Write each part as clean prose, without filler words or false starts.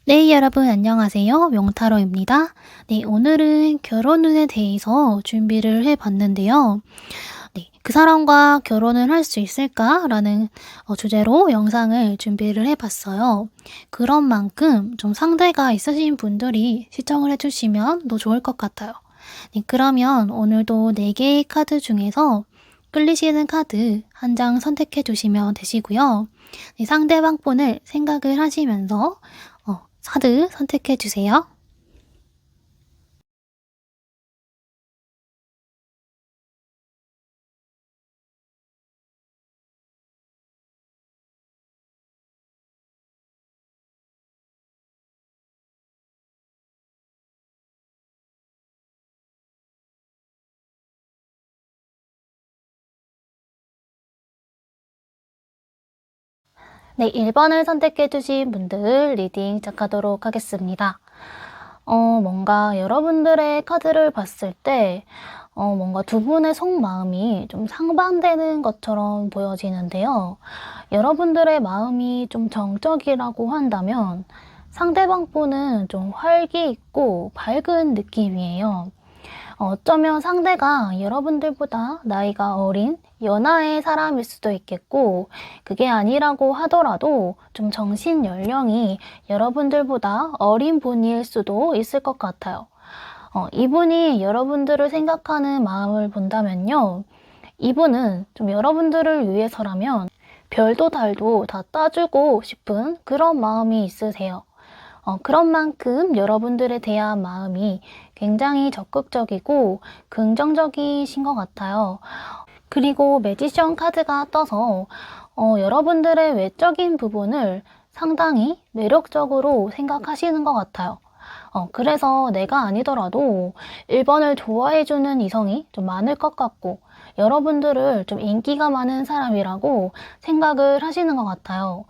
네, 여러분 안녕하세요. 명타로입니다. 네, 오늘은 결혼운에 대해서 준비를 해봤는데요. 네, 그 사람과 결혼을 할 수 있을까라는 주제로 영상을 준비를 해봤어요. 그런 만큼 좀 상대가 있으신 분들이 시청을 해주시면 더 좋을 것 같아요. 네, 그러면 오늘도 4개의 카드 중에서 끌리시는 카드 한 장 선택해 주시면 되시고요. 네, 상대방 분을 생각을 하시면서 카드 선택해 주세요. 네, 1번을 선택해 주신 분들 리딩 시작하도록 하겠습니다. 뭔가 여러분들의 카드를 봤을 때 뭔가 두 분의 속마음이 좀 상반되는 것처럼 보여지는데요. 여러분들의 마음이 좀 정적이라고 한다면 상대방 분은 좀 활기 있고 밝은 느낌이에요. 어쩌면 상대가 여러분들보다 나이가 어린 연하의 사람일 수도 있겠고, 그게 아니라고 하더라도 좀 정신 연령이 여러분들보다 어린 분일 수도 있을 것 같아요. 이분이 여러분들을 생각하는 마음을 본다면요. 이분은 좀 여러분들을 위해서라면 별도 달도 다 따주고 싶은 그런 마음이 있으세요. 그런 만큼 여러분들에 대한 마음이 굉장히 적극적이고 긍정적이신 것 같아요. 그리고 매지션 카드가 떠서 여러분들의 외적인 부분을 상당히 매력적으로 생각하시는 것 같아요. 그래서 내가 아니더라도 1번을 좋아해주는 이성이 좀 많을 것 같고, 여러분들을 좀 인기가 많은 사람이라고 생각을 하시는 것 같아요.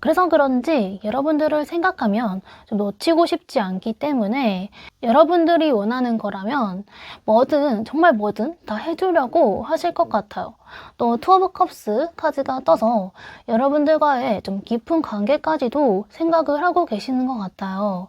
그래서 그런지 여러분들을 생각하면 좀 놓치고 싶지 않기 때문에 여러분들이 원하는 거라면 뭐든, 정말 뭐든 다 해주려고 하실 것 같아요. 또 투 오브 컵스 카드가 떠서 여러분들과의 좀 깊은 관계까지도 생각을 하고 계시는 것 같아요.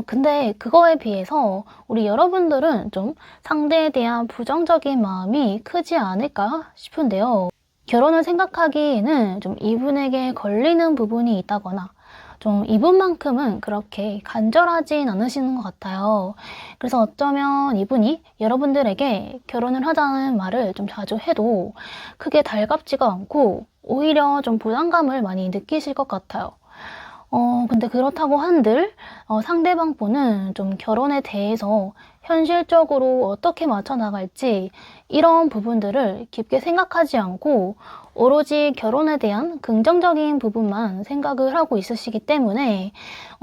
근데 그거에 비해서 우리 여러분들은 좀 상대에 대한 부정적인 마음이 크지 않을까 싶은데요. 결혼을 생각하기에는 좀 이분에게 걸리는 부분이 있다거나 좀 이분만큼은 그렇게 간절하진 않으시는 것 같아요. 그래서 어쩌면 이분이 여러분들에게 결혼을 하자는 말을 좀 자주 해도 크게 달갑지가 않고 오히려 좀 부담감을 많이 느끼실 것 같아요. 근데 그렇다고 한들 상대방 분은 좀 결혼에 대해서 현실적으로 어떻게 맞춰 나갈지 이런 부분들을 깊게 생각하지 않고 오로지 결혼에 대한 긍정적인 부분만 생각을 하고 있으시기 때문에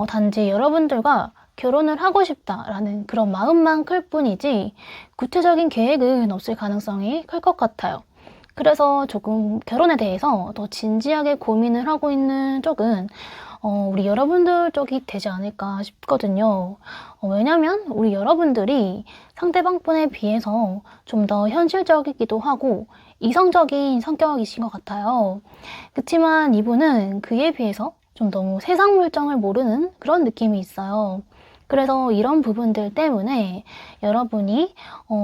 단지 여러분들과 결혼을 하고 싶다라는 그런 마음만 클 뿐이지 구체적인 계획은 없을 가능성이 클 것 같아요. 그래서 조금 결혼에 대해서 더 진지하게 고민을 하고 있는 쪽은 우리 여러분들 쪽이 되지 않을까 싶거든요. 왜냐면 우리 여러분들이 상대방 분에 비해서 좀 더 현실적이기도 하고 이성적인 성격이신 것 같아요. 그치만 이분은 그에 비해서 좀 너무 세상 물정을 모르는 그런 느낌이 있어요. 그래서 이런 부분들 때문에 여러분이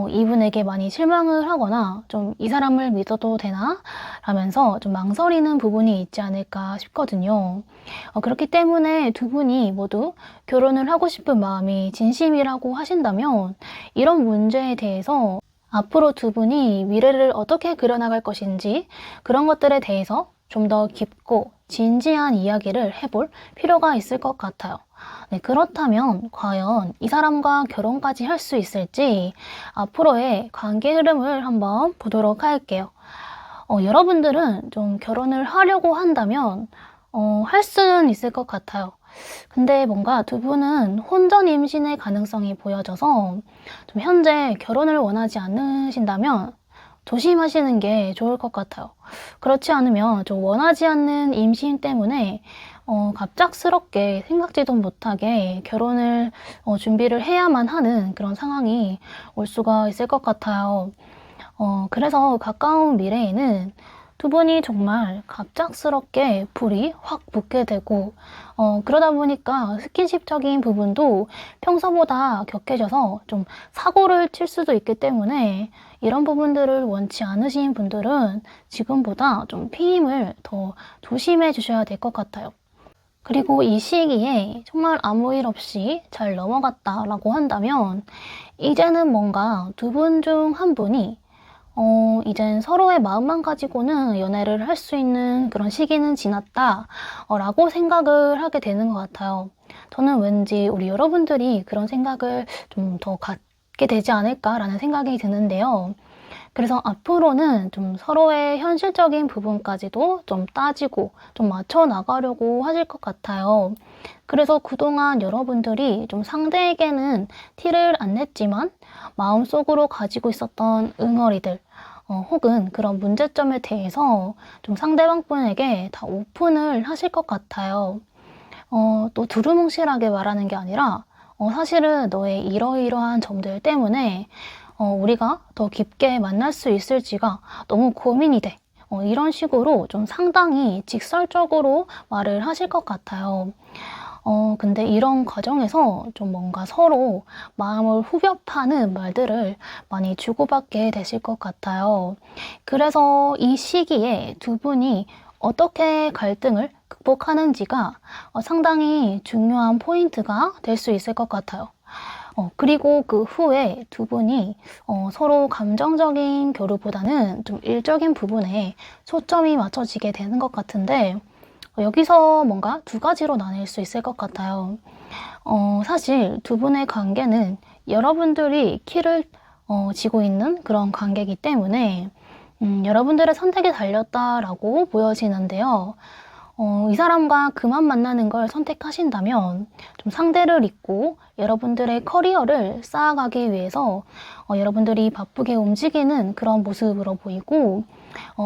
이분에게 많이 실망을 하거나 좀 이 사람을 믿어도 되나? 라면서 좀 망설이는 부분이 있지 않을까 싶거든요. 그렇기 때문에 두 분이 모두 결혼을 하고 싶은 마음이 진심이라고 하신다면 이런 문제에 대해서 앞으로 두 분이 미래를 어떻게 그려나갈 것인지 그런 것들에 대해서 좀 더 깊고 진지한 이야기를 해볼 필요가 있을 것 같아요. 네, 그렇다면 과연 이 사람과 결혼까지 할 수 있을지 앞으로의 관계 흐름을 한번 보도록 할게요. 여러분들은 좀 결혼을 하려고 한다면 할 수는 있을 것 같아요. 근데 뭔가 두 분은 혼전 임신의 가능성이 보여져서 좀 현재 결혼을 원하지 않으신다면 조심하시는 게 좋을 것 같아요. 그렇지 않으면 좀 원하지 않는 임신 때문에 갑작스럽게 생각지도 못하게 결혼을 준비를 해야만 하는 그런 상황이 올 수가 있을 것 같아요. 그래서 가까운 미래에는 두 분이 정말 갑작스럽게 불이 확 붙게 되고, 그러다 보니까 스킨십적인 부분도 평소보다 격해져서 좀 사고를 칠 수도 있기 때문에 이런 부분들을 원치 않으신 분들은 지금보다 좀 피임을 더 조심해 주셔야 될 것 같아요. 그리고 이 시기에 정말 아무 일 없이 잘 넘어갔다라고 한다면 이제는 뭔가 두 분 중 한 분이 이젠 서로의 마음만 가지고는 연애를 할 수 있는 그런 시기는 지났다 라고 생각을 하게 되는 것 같아요. 저는 왠지 우리 여러분들이 그런 생각을 좀 더 갖게 되지 않을까라는 생각이 드는데요. 그래서 앞으로는 좀 서로의 현실적인 부분까지도 좀 따지고 좀 맞춰 나가려고 하실 것 같아요. 그래서 그동안 여러분들이 좀 상대에게는 티를 안 냈지만 마음속으로 가지고 있었던 응어리들, 혹은 그런 문제점에 대해서 좀 상대방 분에게 다 오픈을 하실 것 같아요. 또 두루뭉실하게 말하는 게 아니라 사실은 너의 이러이러한 점들 때문에 우리가 더 깊게 만날 수 있을지가 너무 고민이 돼. 이런 식으로 좀 상당히 직설적으로 말을 하실 것 같아요. 근데 이런 과정에서 좀 뭔가 서로 마음을 후벼 파는 말들을 많이 주고받게 되실 것 같아요. 그래서 이 시기에 두 분이 어떻게 갈등을 극복하는지가 상당히 중요한 포인트가 될 수 있을 것 같아요. 그리고 그 후에 두 분이 서로 감정적인 교류보다는 좀 일적인 부분에 초점이 맞춰지게 되는 것 같은데 여기서 뭔가 두 가지로 나뉠 수 있을 것 같아요. 사실 두 분의 관계는 여러분들이 키를 쥐고 있는 그런 관계이기 때문에 여러분들의 선택이 달렸다라고 보여지는데요. 이 사람과 그만 만나는 걸 선택하신다면 좀 상대를 잊고 여러분들의 커리어를 쌓아가기 위해서 여러분들이 바쁘게 움직이는 그런 모습으로 보이고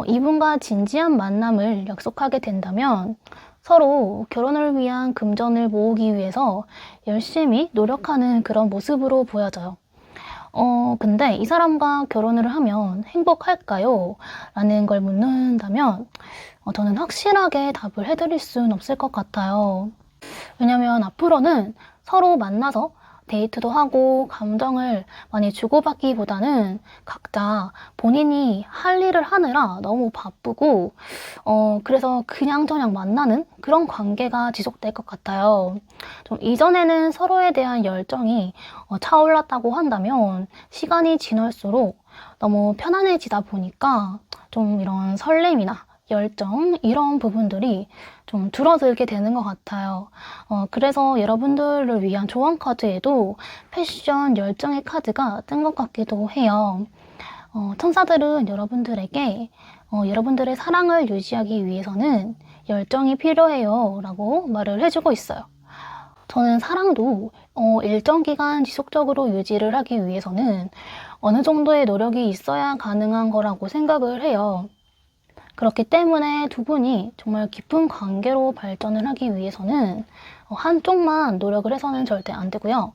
이분과 진지한 만남을 약속하게 된다면 서로 결혼을 위한 금전을 모으기 위해서 열심히 노력하는 그런 모습으로 보여져요. 근데 이 사람과 결혼을 하면 행복할까요? 라는 걸 묻는다면 저는 확실하게 답을 해드릴 수는 없을 것 같아요. 왜냐면 앞으로는 서로 만나서 데이트도 하고 감정을 많이 주고받기보다는 각자 본인이 할 일을 하느라 너무 바쁘고 그래서 그냥저냥 만나는 그런 관계가 지속될 것 같아요. 좀 이전에는 서로에 대한 열정이 차올랐다고 한다면 시간이 지날수록 너무 편안해지다 보니까 좀 이런 설렘이나 열정 이런 부분들이 좀 줄어들게 되는 것 같아요. 그래서 여러분들을 위한 조언 카드에도 패션 열정의 카드가 뜬 것 같기도 해요. 천사들은 여러분들에게 여러분들의 사랑을 유지하기 위해서는 열정이 필요해요 라고 말을 해주고 있어요. 저는 사랑도 일정 기간 지속적으로 유지를 하기 위해서는 어느 정도의 노력이 있어야 가능한 거라고 생각을 해요. 그렇기 때문에 두 분이 정말 깊은 관계로 발전을 하기 위해서는 한쪽만 노력을 해서는 절대 안 되고요.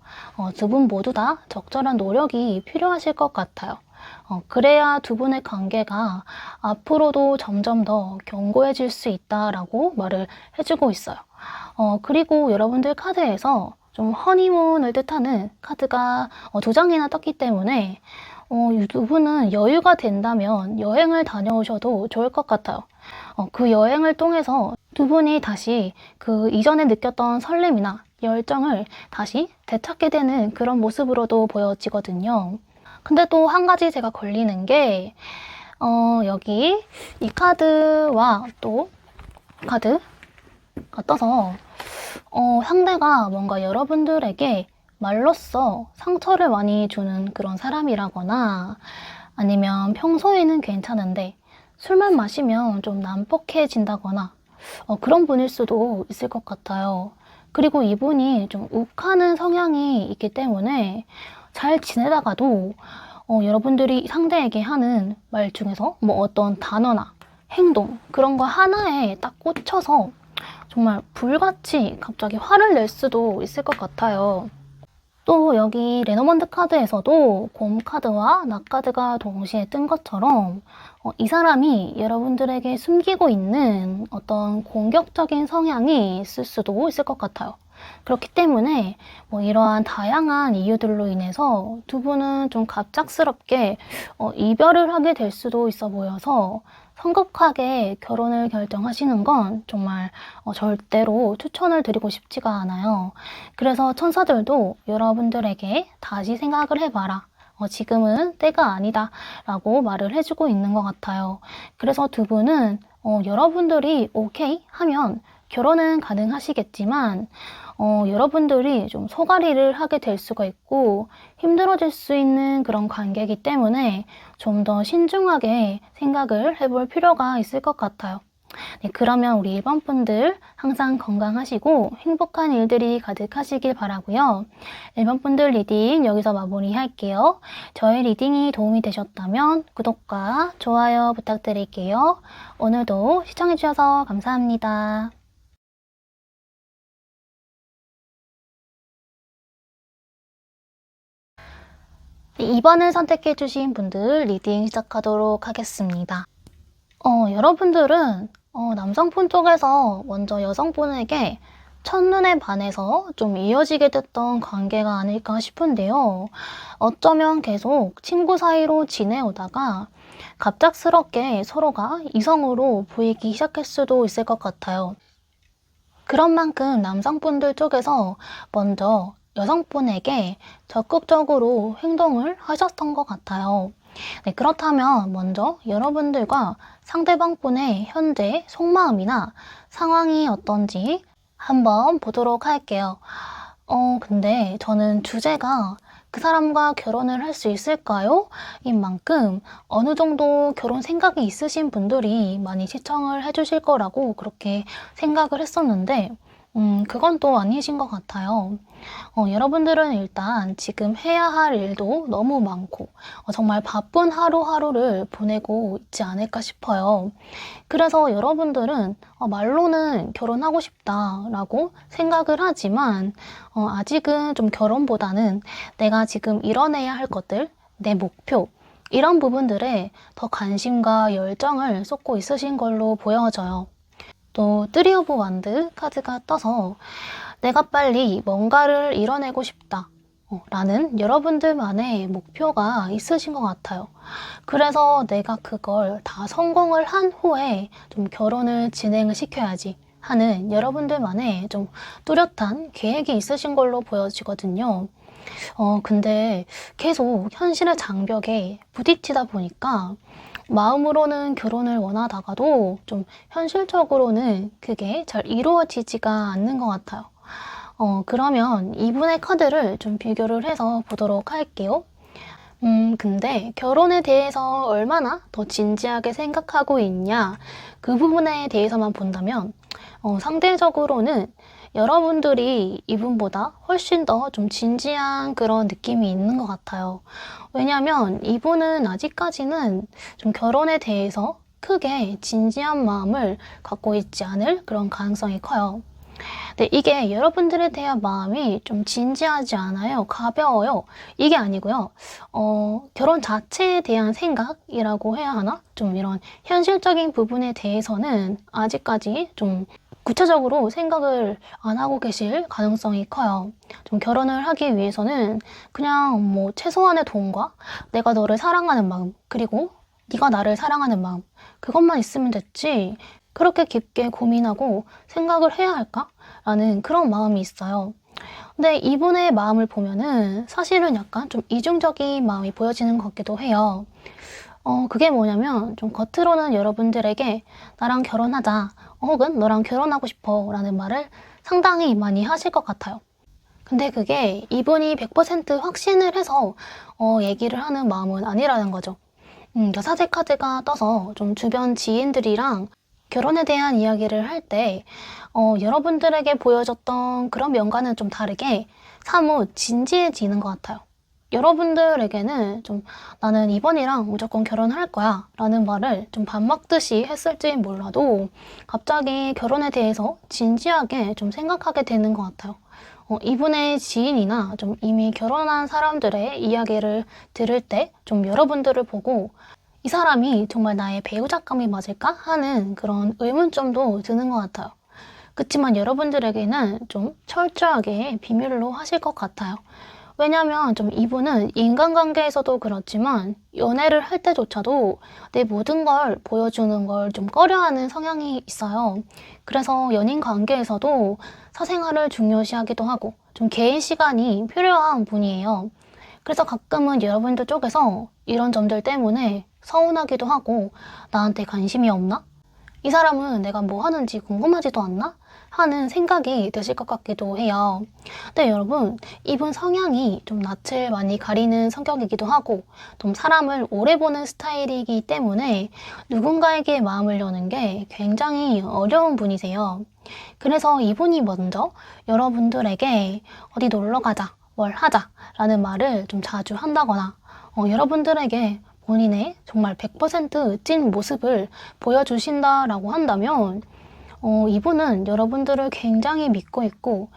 두 분 모두 다 적절한 노력이 필요하실 것 같아요. 그래야 두 분의 관계가 앞으로도 점점 더 견고해질 수 있다라고 말을 해주고 있어요. 그리고 여러분들 카드에서 좀 허니문을 뜻하는 카드가 두 장이나 떴기 때문에 이 두 분은 여유가 된다면 여행을 다녀오셔도 좋을 것 같아요. 그 여행을 통해서 두 분이 다시 그 이전에 느꼈던 설렘이나 열정을 다시 되찾게 되는 그런 모습으로도 보여지거든요. 근데 또 한 가지 제가 걸리는 게 여기 이 카드와 또 카드가 떠서 상대가 뭔가 여러분들에게 말로써 상처를 많이 주는 그런 사람이라거나 아니면 평소에는 괜찮은데 술만 마시면 좀 난폭해진다거나 그런 분일 수도 있을 것 같아요. 그리고 이분이 좀 욱하는 성향이 있기 때문에 잘 지내다가도 여러분들이 상대에게 하는 말 중에서 뭐 어떤 단어나 행동 그런 거 하나에 딱 꽂혀서 정말 불같이 갑자기 화를 낼 수도 있을 것 같아요. 또 여기 레노먼드 카드에서도 곰 카드와 낙 카드가 동시에 뜬 것처럼 이 사람이 여러분들에게 숨기고 있는 어떤 공격적인 성향이 있을 수도 있을 것 같아요. 그렇기 때문에 이러한 다양한 이유들로 인해서 두 분은 좀 갑작스럽게 이별을 하게 될 수도 있어 보여서 성급하게 결혼을 결정하시는 건 정말 절대로 추천을 드리고 싶지가 않아요. 그래서 천사들도 여러분들에게 다시 생각을 해봐라. 지금은 때가 아니다 라고 말을 해주고 있는 것 같아요. 그래서 두 분은 여러분들이 오케이 하면 결혼은 가능하시겠지만 여러분들이 좀 소가리를 하게 될 수가 있고 힘들어질 수 있는 그런 관계이기 때문에 좀 더 신중하게 생각을 해볼 필요가 있을 것 같아요. 네, 그러면 우리 1번 분들 항상 건강하시고 행복한 일들이 가득하시길 바라고요. 1번 분들 리딩 여기서 마무리할게요. 저의 리딩이 도움이 되셨다면 구독과 좋아요 부탁드릴게요. 오늘도 시청해주셔서 감사합니다. 네, 2번을 선택해주신 분들 리딩 시작하도록 하겠습니다. 여러분들은 남성분 쪽에서 먼저 여성분에게 첫눈에 반해서 좀 이어지게 됐던 관계가 아닐까 싶은데요. 어쩌면 계속 친구 사이로 지내오다가 갑작스럽게 서로가 이성으로 보이기 시작할 수도 있을 것 같아요. 그런 만큼 남성분들 쪽에서 먼저 여성분에게 적극적으로 행동을 하셨던 것 같아요. 네, 그렇다면 먼저 여러분들과 상대방분의 현재 속마음이나 상황이 어떤지 한번 보도록 할게요. 근데 저는 주제가 그 사람과 결혼을 할 수 있을까요? 인 만큼 어느 정도 결혼 생각이 있으신 분들이 많이 시청을 해주실 거라고 그렇게 생각을 했었는데 그건 또 아니신 것 같아요. 여러분들은 일단 지금 해야 할 일도 너무 많고 정말 바쁜 하루하루를 보내고 있지 않을까 싶어요. 그래서 여러분들은 말로는 결혼하고 싶다라고 생각을 하지만 아직은 좀 결혼보다는 내가 지금 이뤄내야 할 것들, 내 목표 이런 부분들에 더 관심과 열정을 쏟고 있으신 걸로 보여져요. 또 쓰리 오브 완드 카드가 떠서 내가 빨리 뭔가를 이뤄내고 싶다 라는 여러분들만의 목표가 있으신 것 같아요. 그래서 내가 그걸 다 성공을 한 후에 좀 결혼을 진행을 시켜야지 하는 여러분들만의 좀 뚜렷한 계획이 있으신 걸로 보여지거든요. 근데 계속 현실의 장벽에 부딪히다 보니까 마음으로는 결혼을 원하다가도 좀 현실적으로는 그게 잘 이루어지지가 않는 것 같아요. 그러면 이분의 카드를 좀 비교를 해서 보도록 할게요. 근데 결혼에 대해서 얼마나 더 진지하게 생각하고 있냐 그 부분에 대해서만 본다면 상대적으로는 여러분들이 이분보다 훨씬 더 좀 진지한 그런 느낌이 있는 것 같아요. 왜냐면 이분은 아직까지는 좀 결혼에 대해서 크게 진지한 마음을 갖고 있지 않을 그런 가능성이 커요. 근데 이게 여러분들에 대한 마음이 좀 진지하지 않아요. 가벼워요. 이게 아니고요. 결혼 자체에 대한 생각이라고 해야 하나? 좀 이런 현실적인 부분에 대해서는 아직까지 좀 구체적으로 생각을 안 하고 계실 가능성이 커요. 좀 결혼을 하기 위해서는 그냥 최소한의 돈과 내가 너를 사랑하는 마음, 그리고 네가 나를 사랑하는 마음, 그것만 있으면 됐지 그렇게 깊게 고민하고 생각을 해야 할까? 라는 그런 마음이 있어요. 근데 이분의 마음을 보면은 사실은 약간 좀 이중적인 마음이 보여지는 것 같기도 해요. 그게 뭐냐면 좀 겉으로는 여러분들에게 나랑 결혼하자 혹은 너랑 결혼하고 싶어 라는 말을 상당히 많이 하실 것 같아요. 근데 그게 이분이 100% 확신을 해서 얘기를 하는 마음은 아니라는 거죠. 여사제 카드가 떠서 좀 주변 지인들이랑 결혼에 대한 이야기를 할 때 여러분들에게 보여졌던 그런 면과는 좀 다르게 사뭇 진지해지는 것 같아요. 여러분들에게는 좀 나는 이번이랑 무조건 결혼할 거야 라는 말을 좀 밥 먹듯이 했을지 몰라도 갑자기 결혼에 대해서 진지하게 좀 생각하게 되는 것 같아요. 이분의 지인이나 좀 이미 결혼한 사람들의 이야기를 들을 때 좀 여러분들을 보고 이 사람이 정말 나의 배우자감이 맞을까 하는 그런 의문점도 드는 것 같아요. 그치만 여러분들에게는 좀 철저하게 비밀로 하실 것 같아요. 왜냐면 좀 이분은 인간관계에서도 그렇지만 연애를 할 때조차도 내 모든 걸 보여주는 걸 좀 꺼려하는 성향이 있어요. 그래서 연인 관계에서도 사생활을 중요시하기도 하고 좀 개인 시간이 필요한 분이에요. 그래서 가끔은 여러분들 쪽에서 이런 점들 때문에 서운하기도 하고 나한테 관심이 없나? 이 사람은 내가 뭐 하는지 궁금하지도 않나? 하는 생각이 드실 것 같기도 해요. 근데 여러분, 이분 성향이 좀 낯을 많이 가리는 성격이기도 하고 좀 사람을 오래 보는 스타일이기 때문에 누군가에게 마음을 여는 게 굉장히 어려운 분이세요. 그래서 이분이 먼저 여러분들에게 어디 놀러 가자, 뭘 하자 라는 말을 좀 자주 한다거나 여러분들에게 본인의 정말 100%찐 모습을 보여주신다라고 한다면 이분은 여러분들을 굉장히 믿고 있고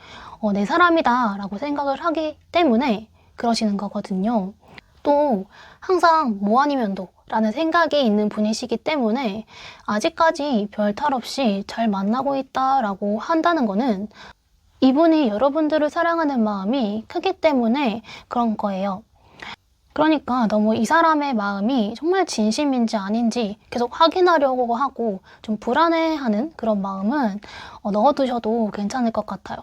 내 사람이다 라고 생각을 하기 때문에 그러시는 거거든요. 또 항상 뭐 아니면 도 라는 생각이 있는 분이시기 때문에 아직까지 별 탈 없이 잘 만나고 있다라고 한다는 거는 이분이 여러분들을 사랑하는 마음이 크기 때문에 그런 거예요. 그러니까 너무 이 사람의 마음이 정말 진심인지 아닌지 계속 확인하려고 하고 좀 불안해하는 그런 마음은 넣어두셔도 괜찮을 것 같아요.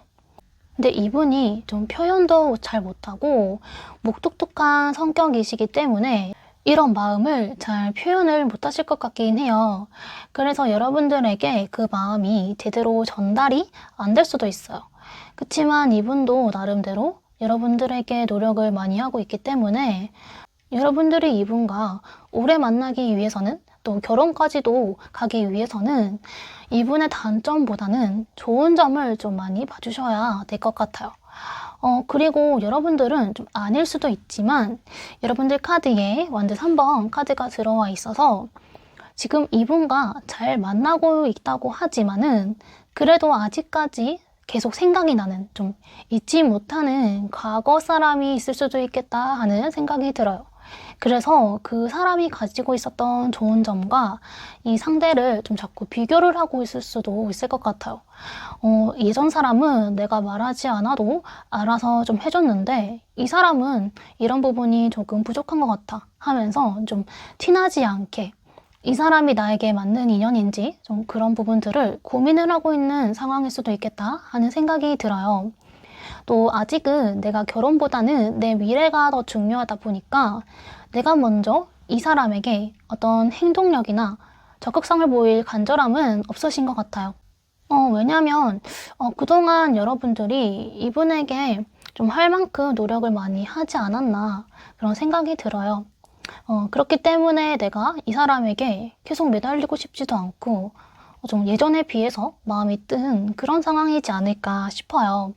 근데 이분이 좀 표현도 잘 못하고 묵뚝뚝한 성격이시기 때문에 이런 마음을 잘 표현을 못하실 것 같긴 해요. 그래서 여러분들에게 그 마음이 제대로 전달이 안 될 수도 있어요. 그치만 이분도 나름대로 여러분들에게 노력을 많이 하고 있기 때문에 여러분들이 이분과 오래 만나기 위해서는 또 결혼까지도 가기 위해서는 이분의 단점보다는 좋은 점을 좀 많이 봐주셔야 될 것 같아요. 그리고 여러분들은 좀 아닐 수도 있지만 여러분들 카드에 완전 3번 카드가 들어와 있어서 지금 이분과 잘 만나고 있다고 하지만은 그래도 아직까지 계속 생각이 나는 좀 잊지 못하는 과거 사람이 있을 수도 있겠다 하는 생각이 들어요. 그래서 그 사람이 가지고 있었던 좋은 점과 이 상대를 좀 자꾸 비교를 하고 있을 수도 있을 것 같아요. 예전 사람은 내가 말하지 않아도 알아서 좀 해줬는데 이 사람은 이런 부분이 조금 부족한 것 같아 하면서 좀 티나지 않게 이 사람이 나에게 맞는 인연인지 좀 그런 부분들을 고민을 하고 있는 상황일 수도 있겠다 하는 생각이 들어요. 또 아직은 내가 결혼보다는 내 미래가 더 중요하다 보니까 내가 먼저 이 사람에게 어떤 행동력이나 적극성을 보일 간절함은 없으신 것 같아요. 왜냐면 그동안 여러분들이 이분에게 좀 할 만큼 노력을 많이 하지 않았나 그런 생각이 들어요. 그렇기 때문에 내가 이 사람에게 계속 매달리고 싶지도 않고 좀 예전에 비해서 마음이 뜬 그런 상황이지 않을까 싶어요.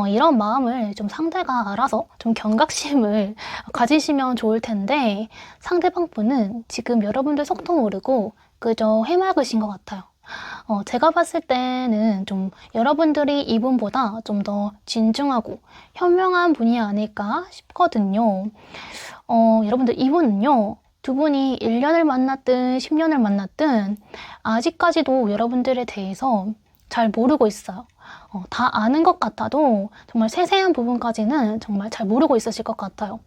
이런 마음을 좀 상대가 알아서 좀 경각심을 가지시면 좋을 텐데 상대방 분은 지금 여러분들 속도 모르고 그저 해맑으신 것 같아요. 제가 봤을 때는 좀 여러분들이 이분보다 좀 더 진중하고 현명한 분이 아닐까 싶거든요. 여러분들 이분은요. 두 분이 1년을 만났든 10년을 만났든 아직까지도 여러분들에 대해서 잘 모르고 있어요. 다 아는 것 같아도 정말 세세한 부분까지는 정말 잘 모르고 있으실 것 같아요.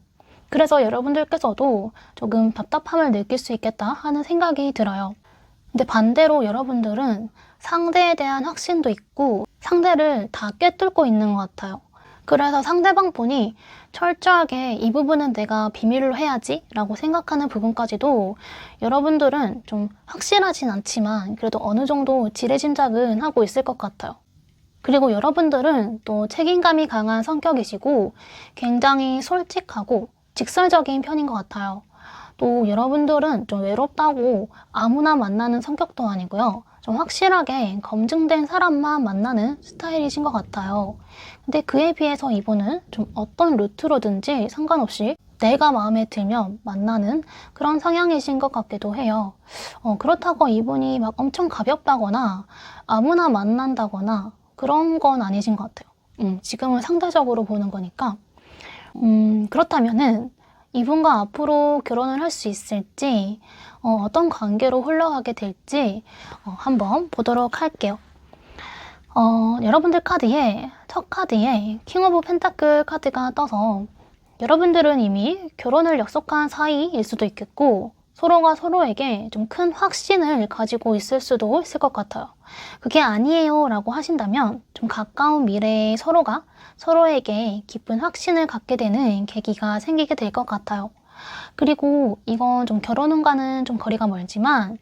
그래서 여러분들께서도 조금 답답함을 느낄 수 있겠다 하는 생각이 들어요. 근데 반대로 여러분들은 상대에 대한 확신도 있고 상대를 다 꿰뚫고 있는 것 같아요. 그래서 상대방 분이 철저하게 이 부분은 내가 비밀로 해야지 라고 생각하는 부분까지도 여러분들은 좀 확실하진 않지만 그래도 어느 정도 지레짐작은 하고 있을 것 같아요. 그리고 여러분들은 또 책임감이 강한 성격이시고 굉장히 솔직하고 직설적인 편인 것 같아요. 또 여러분들은 좀 외롭다고 아무나 만나는 성격도 아니고요. 좀 확실하게 검증된 사람만 만나는 스타일이신 것 같아요. 근데 그에 비해서 이분은 좀 어떤 루트로든지 상관없이 내가 마음에 들면 만나는 그런 성향이신 것 같기도 해요. 그렇다고 이분이 막 엄청 가볍다거나 아무나 만난다거나 그런 건 아니신 것 같아요. 지금은 상대적으로 보는 거니까. 그렇다면은 이분과 앞으로 결혼을 할 수 있을지, 어떤 관계로 흘러가게 될지 한번 보도록 할게요. 여러분들 카드에, 첫 카드에 킹 오브 펜타클 카드가 떠서 여러분들은 이미 결혼을 약속한 사이일 수도 있겠고 서로가 서로에게 좀 큰 확신을 가지고 있을 수도 있을 것 같아요. 그게 아니에요 라고 하신다면 좀 가까운 미래에 서로가 서로에게 깊은 확신을 갖게 되는 계기가 생기게 될 것 같아요. 그리고 이건 좀 결혼운과는 좀 거리가 멀지만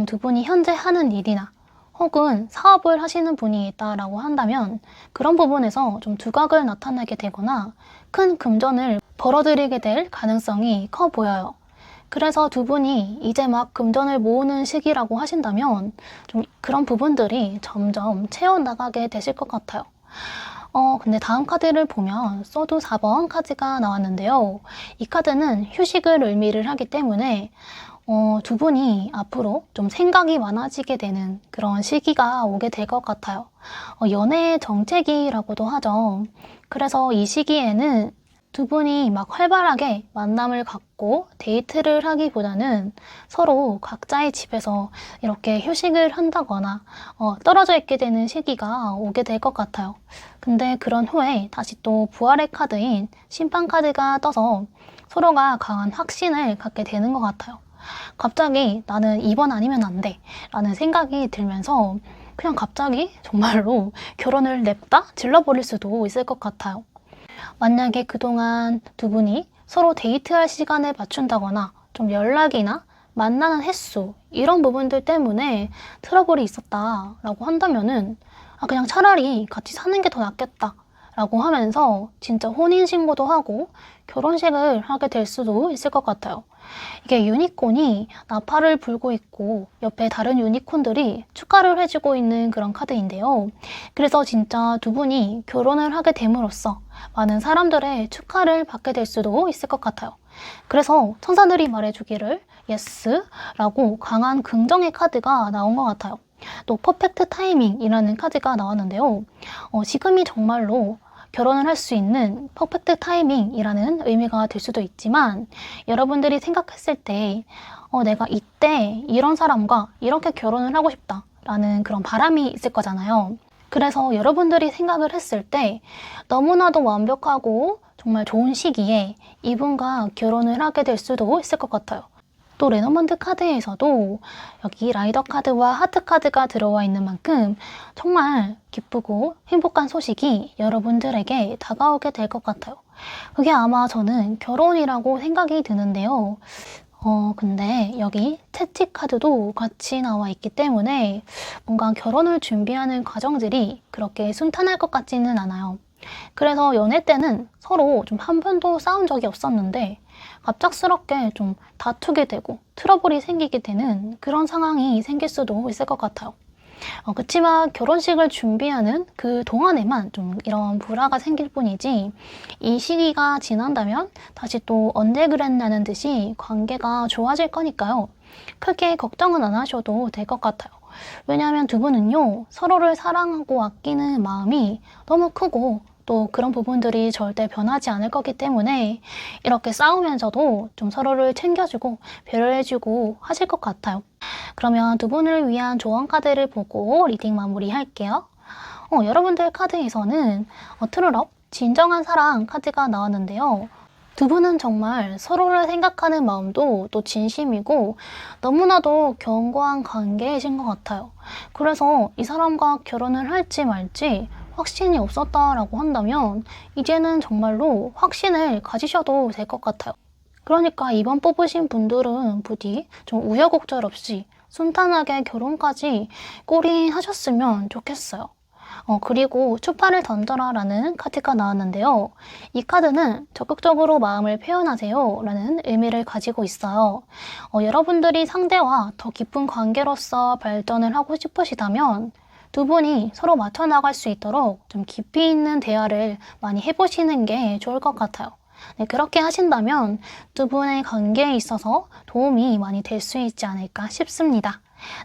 두 분이 현재 하는 일이나 혹은 사업을 하시는 분이 있다라고 한다면 그런 부분에서 좀 두각을 나타내게 되거나 큰 금전을 벌어들이게 될 가능성이 커 보여요. 그래서 두 분이 이제 막 금전을 모으는 시기라고 하신다면 좀 그런 부분들이 점점 채워나가게 되실 것 같아요. 근데 다음 카드를 보면 소드 4번 카드가 나왔는데요. 이 카드는 휴식을 의미를 하기 때문에 두 분이 앞으로 좀 생각이 많아지게 되는 그런 시기가 오게 될 것 같아요. 연애의 정체기라고도 하죠. 그래서 이 시기에는 두 분이 막 활발하게 만남을 갖고 데이트를 하기보다는 서로 각자의 집에서 이렇게 휴식을 한다거나 떨어져 있게 되는 시기가 오게 될 것 같아요. 근데 그런 후에 다시 또 부활의 카드인 심판 카드가 떠서 서로가 강한 확신을 갖게 되는 것 같아요. 갑자기 나는 이번 아니면 안 돼 라는 생각이 들면서 그냥 갑자기 정말로 결혼을 냅다 질러버릴 수도 있을 것 같아요. 만약에 그동안 두 분이 서로 데이트할 시간을 맞춘다거나 좀 연락이나 만나는 횟수 이런 부분들 때문에 트러블이 있었다라고 한다면은 그냥 차라리 같이 사는 게 더 낫겠다 라고 하면서 진짜 혼인신고도 하고 결혼식을 하게 될 수도 있을 것 같아요. 이게 유니콘이 나팔을 불고 있고 옆에 다른 유니콘들이 축하를 해주고 있는 그런 카드인데요. 그래서 진짜 두 분이 결혼을 하게 됨으로써 많은 사람들의 축하를 받게 될 수도 있을 것 같아요. 그래서 천사들이 말해주기를 예스라고 강한 긍정의 카드가 나온 것 같아요. 또 퍼펙트 타이밍이라는 카드가 나왔는데요. 지금이 정말로 결혼을 할 수 있는 퍼펙트 타이밍이라는 의미가 될 수도 있지만 여러분들이 생각했을 때 내가 이때 이런 사람과 이렇게 결혼을 하고 싶다 라는 그런 바람이 있을 거잖아요. 그래서 여러분들이 생각을 했을 때 너무나도 완벽하고 정말 좋은 시기에 이분과 결혼을 하게 될 수도 있을 것 같아요. 또 레노먼드 카드에서도 여기 라이더 카드와 하트 카드가 들어와 있는 만큼 정말 기쁘고 행복한 소식이 여러분들에게 다가오게 될 것 같아요. 그게 아마 저는 결혼이라고 생각이 드는데요. 근데 여기 채찍 카드도 같이 나와 있기 때문에 뭔가 결혼을 준비하는 과정들이 그렇게 순탄할 것 같지는 않아요. 그래서 연애 때는 서로 좀 한 번도 싸운 적이 없었는데 갑작스럽게 좀 다투게 되고 트러블이 생기게 되는 그런 상황이 생길 수도 있을 것 같아요. 그치만 결혼식을 준비하는 그 동안에만 좀 이런 불화가 생길 뿐이지 이 시기가 지난다면 다시 또 언제 그랬냐는 듯이 관계가 좋아질 거니까요. 크게 걱정은 안 하셔도 될 것 같아요. 왜냐하면 두 분은요 서로를 사랑하고 아끼는 마음이 너무 크고 또 그런 부분들이 절대 변하지 않을 거기 때문에 이렇게 싸우면서도 좀 서로를 챙겨주고 배려해주고 하실 것 같아요. 그러면 두 분을 위한 조언 카드를 보고 리딩 마무리할게요. 여러분들 카드에서는 트루럽 진정한 사랑 카드가 나왔는데요. 두 분은 정말 서로를 생각하는 마음도 또 진심이고 너무나도 견고한 관계이신 것 같아요. 그래서 이 사람과 결혼을 할지 말지 확신이 없었다라고 한다면 이제는 정말로 확신을 가지셔도 될 것 같아요. 그러니까 이번 뽑으신 분들은 부디 좀 우여곡절 없이 순탄하게 결혼까지 꼬리하셨으면 좋겠어요. 그리고 추파를 던져라 라는 카드가 나왔는데요. 이 카드는 적극적으로 마음을 표현하세요 라는 의미를 가지고 있어요. 여러분들이 상대와 더 깊은 관계로서 발전을 하고 싶으시다면 두 분이 서로 맞춰 나갈 수 있도록 좀 깊이 있는 대화를 많이 해보시는 게 좋을 것 같아요. 네, 그렇게 하신다면 두 분의 관계에 있어서 도움이 많이 될 수 있지 않을까 싶습니다.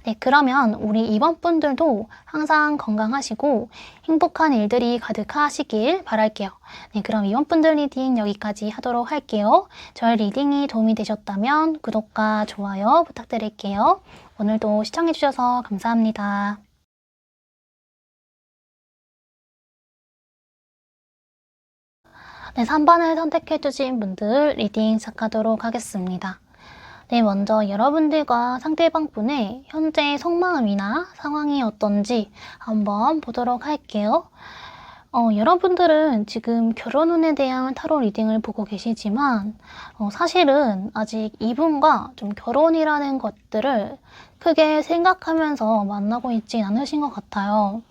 네, 그러면 우리 이번 분들도 항상 건강하시고 행복한 일들이 가득하시길 바랄게요. 네, 그럼 이번 분들 리딩 여기까지 하도록 할게요. 저의 리딩이 도움이 되셨다면 구독과 좋아요 부탁드릴게요. 오늘도 시청해주셔서 감사합니다. 네, 3번을 선택해주신 분들 리딩 시작하도록 하겠습니다. 네, 먼저 여러분들과 상대방 분의 현재 속마음이나 상황이 어떤지 한번 보도록 할게요. 여러분들은 지금 결혼운에 대한 타로 리딩을 보고 계시지만 사실은 아직 이분과 좀 결혼이라는 것들을 크게 생각하면서 만나고 있진 않으신 것 같아요.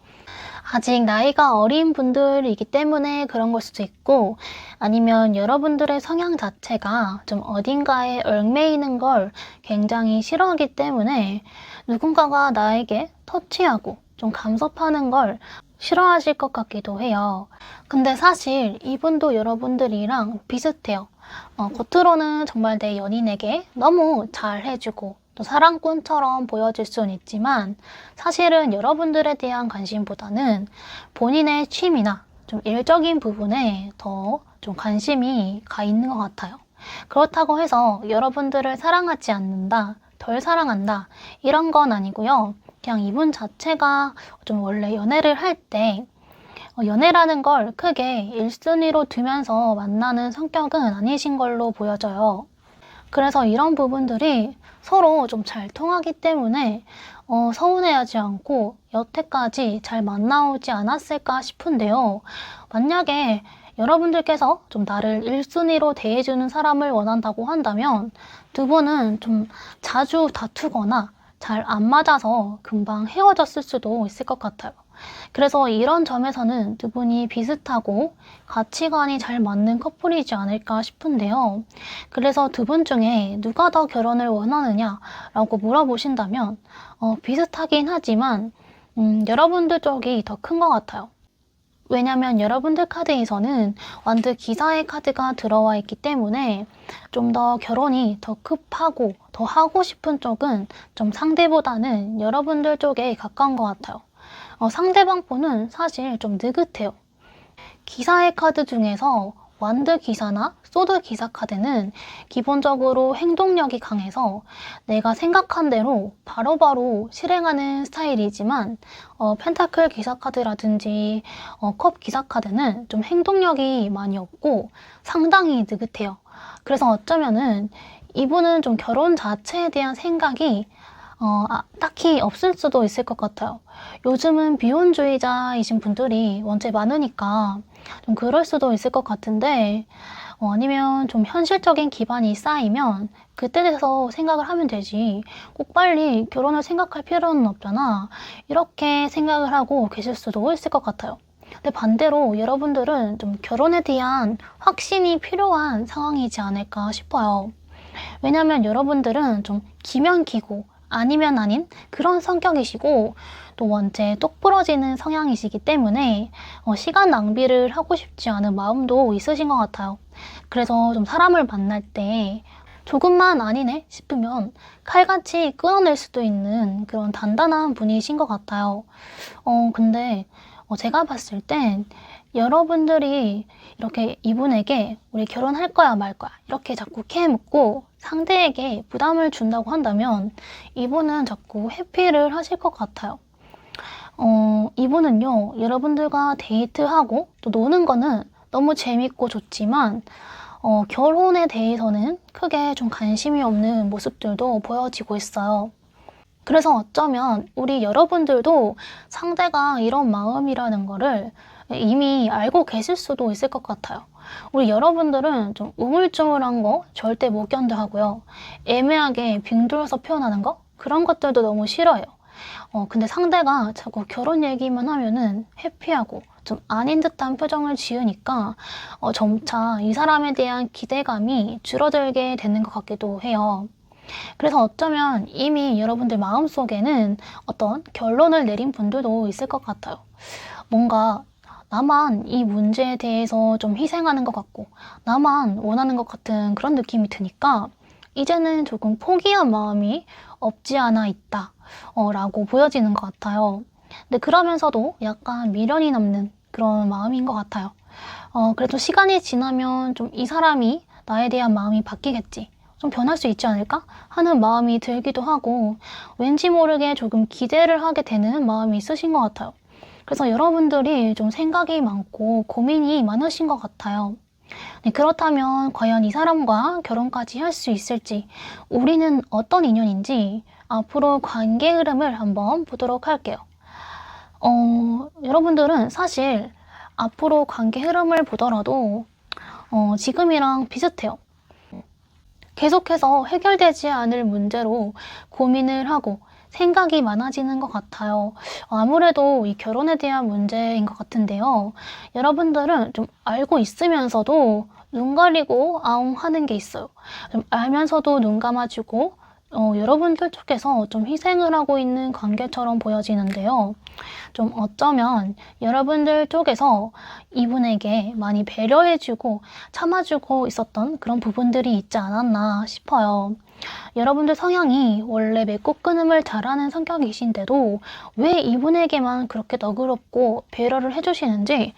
아직 나이가 어린 분들이기 때문에 그런 걸 수도 있고 아니면 여러분들의 성향 자체가 좀 어딘가에 얽매이는 걸 굉장히 싫어하기 때문에 누군가가 나에게 터치하고 좀 간섭하는 걸 싫어하실 것 같기도 해요. 근데 사실 이분도 여러분들이랑 비슷해요. 겉으로는 정말 내 연인에게 너무 잘 해주고 또 사랑꾼처럼 보여질 수는 있지만 사실은 여러분들에 대한 관심보다는 본인의 취미나 좀 일적인 부분에 더 좀 관심이 가 있는 것 같아요. 그렇다고 해서 여러분들을 사랑하지 않는다, 덜 사랑한다 이런 건 아니고요. 그냥 이분 자체가 좀 원래 연애를 할 때 연애라는 걸 크게 1순위로 두면서 만나는 성격은 아니신 걸로 보여져요. 그래서 이런 부분들이 서로 좀 잘 통하기 때문에 서운해하지 않고 여태까지 잘 만나오지 않았을까 싶은데요. 만약에 여러분들께서 좀 나를 1순위로 대해주는 사람을 원한다고 한다면 두 분은 좀 자주 다투거나 잘 안 맞아서 금방 헤어졌을 수도 있을 것 같아요. 그래서 이런 점에서는 두 분이 비슷하고 가치관이 잘 맞는 커플이지 않을까 싶은데요. 그래서 두 분 중에 누가 더 결혼을 원하느냐라고 물어보신다면 비슷하긴 하지만 여러분들 쪽이 더 큰 것 같아요. 왜냐면 여러분들 카드에서는 완드 기사의 카드가 들어와 있기 때문에 좀 더 결혼이 더 급하고 더 하고 싶은 쪽은 좀 상대보다는 여러분들 쪽에 가까운 것 같아요. 상대방 분은 사실 좀 느긋해요. 기사의 카드 중에서 완드 기사나 소드 기사 카드는 기본적으로 행동력이 강해서 내가 생각한 대로 바로바로 실행하는 스타일이지만 펜타클 기사 카드라든지 컵 기사 카드는 좀 행동력이 많이 없고 상당히 느긋해요. 그래서 어쩌면은 이분은 좀 결혼 자체에 대한 생각이 딱히 없을 수도 있을 것 같아요. 요즘은 비혼주의자이신 분들이 원체 많으니까 좀 그럴 수도 있을 것 같은데 아니면 좀 현실적인 기반이 쌓이면 그때 돼서 생각을 하면 되지 꼭 빨리 결혼을 생각할 필요는 없잖아. 이렇게 생각을 하고 계실 수도 있을 것 같아요. 근데 반대로 여러분들은 좀 결혼에 대한 확신이 필요한 상황이지 않을까 싶어요. 왜냐면 여러분들은 좀 기면 기고 아니면 아닌 그런 성격이시고 또 원체 똑부러지는 성향이시기 때문에 시간 낭비를 하고 싶지 않은 마음도 있으신 것 같아요. 그래서 좀 사람을 만날 때 조금만 아니네 싶으면 칼같이 끊어낼 수도 있는 그런 단단한 분이신 것 같아요. 근데 제가 봤을 땐 여러분들이 이렇게 이분에게 우리 결혼할 거야 말 거야 이렇게 자꾸 캐묻고 상대에게 부담을 준다고 한다면 이분은 자꾸 회피를 하실 것 같아요. 이분은요 여러분들과 데이트하고 또 노는 거는 너무 재밌고 좋지만 결혼에 대해서는 크게 좀 관심이 없는 모습들도 보여지고 있어요. 그래서 어쩌면 우리 여러분들도 상대가 이런 마음이라는 거를 이미 알고 계실 수도 있을 것 같아요. 우리 여러분들은 좀 우물쭈물한 거 절대 못 견뎌하고요. 애매하게 빙둘러서 표현하는 거? 그런 것들도 너무 싫어해요. 근데 상대가 자꾸 결혼 얘기만 하면은 회피하고 좀 아닌 듯한 표정을 지으니까 점차 이 사람에 대한 기대감이 줄어들게 되는 것 같기도 해요. 그래서 어쩌면 이미 여러분들 마음속에는 어떤 결론을 내린 분들도 있을 것 같아요. 뭔가 나만 이 문제에 대해서 좀 희생하는 것 같고 나만 원하는 것 같은 그런 느낌이 드니까 이제는 조금 포기한 마음이 없지 않아 있다 라고 보여지는 것 같아요. 근데 그러면서도 약간 미련이 남는 그런 마음인 것 같아요. 그래도 시간이 지나면 좀 이 사람이 나에 대한 마음이 바뀌겠지, 좀 변할 수 있지 않을까 하는 마음이 들기도 하고 왠지 모르게 조금 기대를 하게 되는 마음이 있으신 것 같아요. 그래서 여러분들이 좀 생각이 많고 고민이 많으신 것 같아요. 네, 그렇다면 과연 이 사람과 결혼까지 할 수 있을지, 우리는 어떤 인연인지 앞으로 관계 흐름을 한번 보도록 할게요. 여러분들은 사실 앞으로 관계 흐름을 보더라도 지금이랑 비슷해요. 계속해서 해결되지 않을 문제로 고민을 하고 생각이 많아지는 것 같아요. 아무래도 이 결혼에 대한 문제인 것 같은데요. 여러분들은 좀 알고 있으면서도 눈 가리고 아웅 하는 게 있어요. 좀 알면서도 눈 감아주고 여러분들 쪽에서 좀 희생을 하고 있는 관계처럼 보여지는데요. 좀 어쩌면 여러분들 쪽에서 이분에게 많이 배려해주고 참아주고 있었던 그런 부분들이 있지 않았나 싶어요. 여러분들 성향이 원래 맺고 끊음을 잘하는 성격이신데도 왜 이분에게만 그렇게 너그럽고 배려를 해주시는지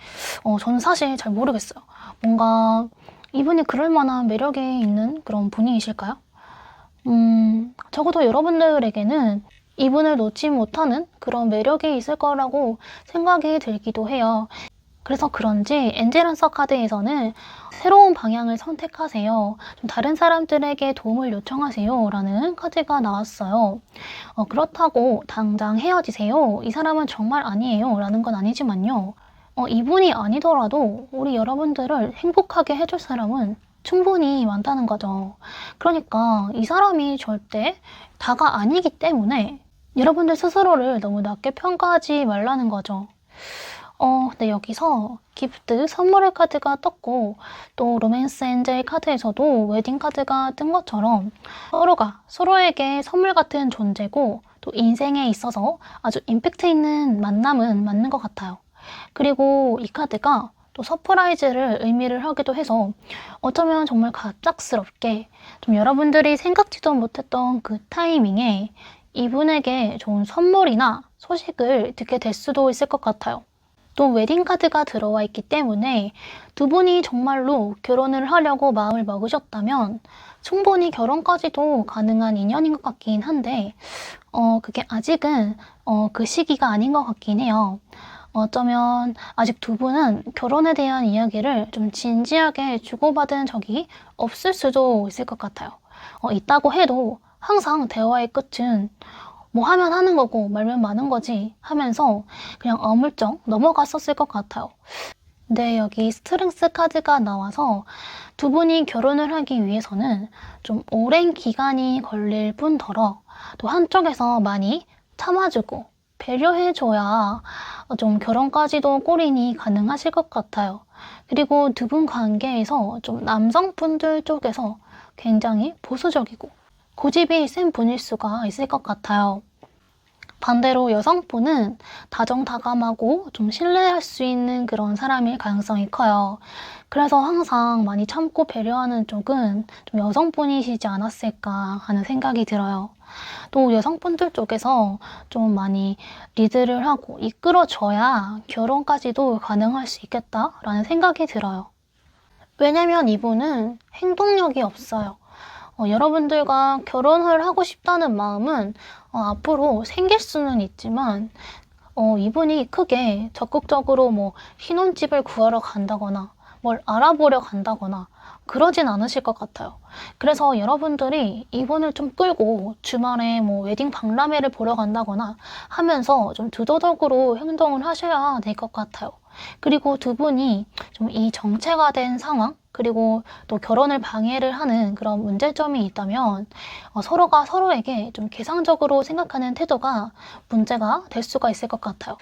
저는 사실 잘 모르겠어요. 뭔가 이분이 그럴 만한 매력이 있는 그런 분이실까요? 적어도 여러분들에게는 이분을 놓지 못하는 그런 매력이 있을 거라고 생각이 들기도 해요. 그래서 그런지 엔젤란서 카드에서는 새로운 방향을 선택하세요, 좀 다른 사람들에게 도움을 요청하세요 라는 카드가 나왔어요. 그렇다고 당장 헤어지세요, 이 사람은 정말 아니에요 라는 건 아니지만요. 이분이 아니더라도 우리 여러분들을 행복하게 해줄 사람은 충분히 많다는 거죠. 그러니까 이 사람이 절대 다가 아니기 때문에 여러분들 스스로를 너무 낮게 평가하지 말라는 거죠. 근데 여기서 기프트, 선물의 카드가 떴고 또 로맨스 엔젤 카드에서도 웨딩 카드가 뜬 것처럼 서로가 서로에게 선물 같은 존재고 또 인생에 있어서 아주 임팩트 있는 만남은 맞는 것 같아요. 그리고 이 카드가 또 서프라이즈를 의미를 하기도 해서 어쩌면 정말 갑작스럽게 좀 여러분들이 생각지도 못했던 그 타이밍에 이분에게 좋은 선물이나 소식을 듣게 될 수도 있을 것 같아요. 또 웨딩카드가 들어와 있기 때문에 두 분이 정말로 결혼을 하려고 마음을 먹으셨다면 충분히 결혼까지도 가능한 인연인 것 같긴 한데 그게 아직은 그 시기가 아닌 것 같긴 해요. 어쩌면 아직 두 분은 결혼에 대한 이야기를 좀 진지하게 주고받은 적이 없을 수도 있을 것 같아요. 있다고 해도 항상 대화의 끝은 뭐 하면 하는 거고 말면 마는 거지 하면서 그냥 어물쩍 넘어갔었을 것 같아요. 근데 여기 스트렝스 카드가 나와서 두 분이 결혼을 하기 위해서는 좀 오랜 기간이 걸릴 뿐더러 또 한쪽에서 많이 참아주고 배려해줘야 좀 결혼까지도 골인이 가능하실 것 같아요. 그리고 두 분 관계에서 좀 남성분들 쪽에서 굉장히 보수적이고 고집이 센 분일 수가 있을 것 같아요. 반대로 여성분은 다정다감하고 좀 신뢰할 수 있는 그런 사람일 가능성이 커요. 그래서 항상 많이 참고 배려하는 쪽은 좀 여성분이시지 않았을까 하는 생각이 들어요. 또 여성분들 쪽에서 좀 많이 리드를 하고 이끌어줘야 결혼까지도 가능할 수 있겠다라는 생각이 들어요. 왜냐면 이분은 행동력이 없어요. 여러분들과 결혼을 하고 싶다는 마음은 앞으로 생길 수는 있지만 이분이 크게 적극적으로 뭐 신혼집을 구하러 간다거나 뭘 알아보려 간다거나 그러진 않으실 것 같아요. 그래서 여러분들이 이분을 좀 끌고 주말에 뭐 웨딩 박람회를 보러 간다거나 하면서 좀 주도적으로 행동을 하셔야 될 것 같아요. 그리고 두 분이 좀 이 정체가 된 상황, 그리고 또 결혼을 방해를 하는 그런 문제점이 있다면 서로가 서로에게 좀 개상적으로 생각하는 태도가 문제가 될 수가 있을 것 같아요.